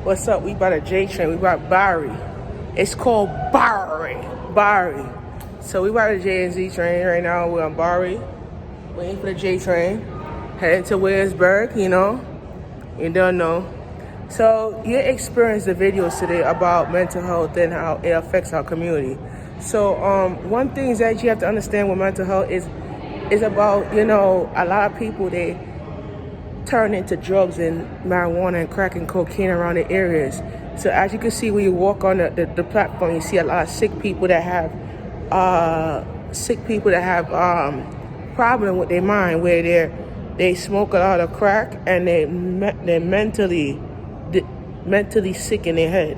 What's up? We bought a J train. We bought Barry. It's called Barry. So we bought a J and Z train right now. We're on Barry, waiting for the J train, heading to Williamsburg. You don't know. So you experienced the videos today about mental health and how it affects our community. So one thing that you have to understand with mental health is about a lot of people, they turn into drugs and marijuana and crack and cocaine around the areas. So as you can see when you walk on the platform, you see a lot of sick people that have problem with their mind, where they smoke a lot of crack and they're mentally sick in their head,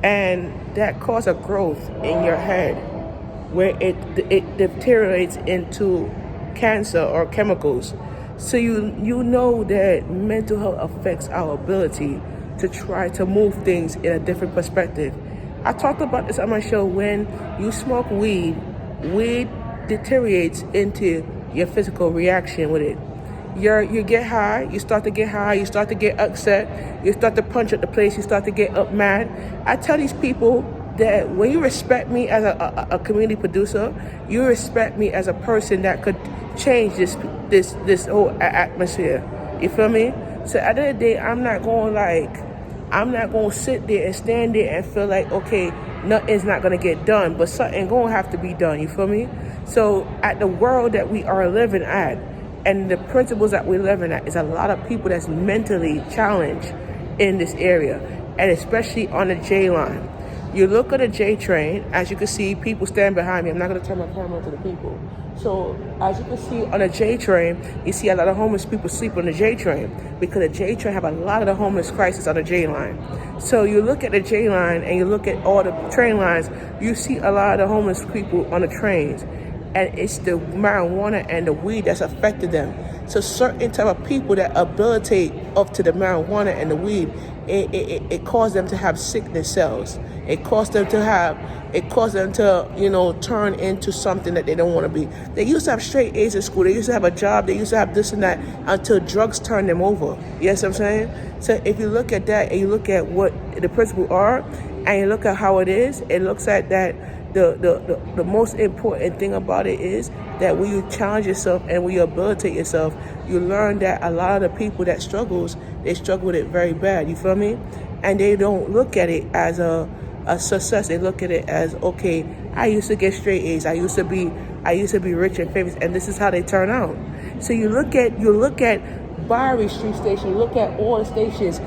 and that causes a growth in your head where it deteriorates into cancer or chemicals. So you know that mental health affects our ability to try to move things in a different perspective. I talked about this on my show. When you smoke weed deteriorates into your physical reaction with it. You get high, you start to get upset, you start to punch at the place, you start to get up mad. I tell these people that when you respect me as a community producer, you respect me as a person that could change this whole atmosphere. You feel me? So at the end of the day, I'm not going to sit there and stand there and feel like, okay, nothing's not going to get done, but something going to have to be done. You feel me? So at the world that we are living at and the principles that we're living at, is a lot of people that's mentally challenged in this area, and especially on the J line. You look at a J train, as you can see, people stand behind me. I'm not going to turn my camera to the people. So as you can see on a J train, you see a lot of homeless people sleep on the J train, because the J train have a lot of the homeless crisis on the J line. So you look at the J line and you look at all the train lines, you see a lot of the homeless people on the trains, and it's the marijuana and the weed that's affected them. So certain type of people that habilitate up to the marijuana and the weed, it causes them to have sickness cells. It causes them to turn into something that they don't want to be. They used to have straight A's in school. They used to have a job. They used to have this and that, until drugs turned them over. You know what I'm saying? So if you look at that and you look at what the principles are and you look at how it is, it looks at that the most important thing about it is that when you challenge yourself and when you habilitate yourself, you learn that a lot of the people that they struggle with it very bad. You feel me? And they don't look at it as a success. They look at it as, okay, I used to get straight A's. I used to be rich and famous, and this is how they turn out. So you look at Barry Street Station. You look at all the stations.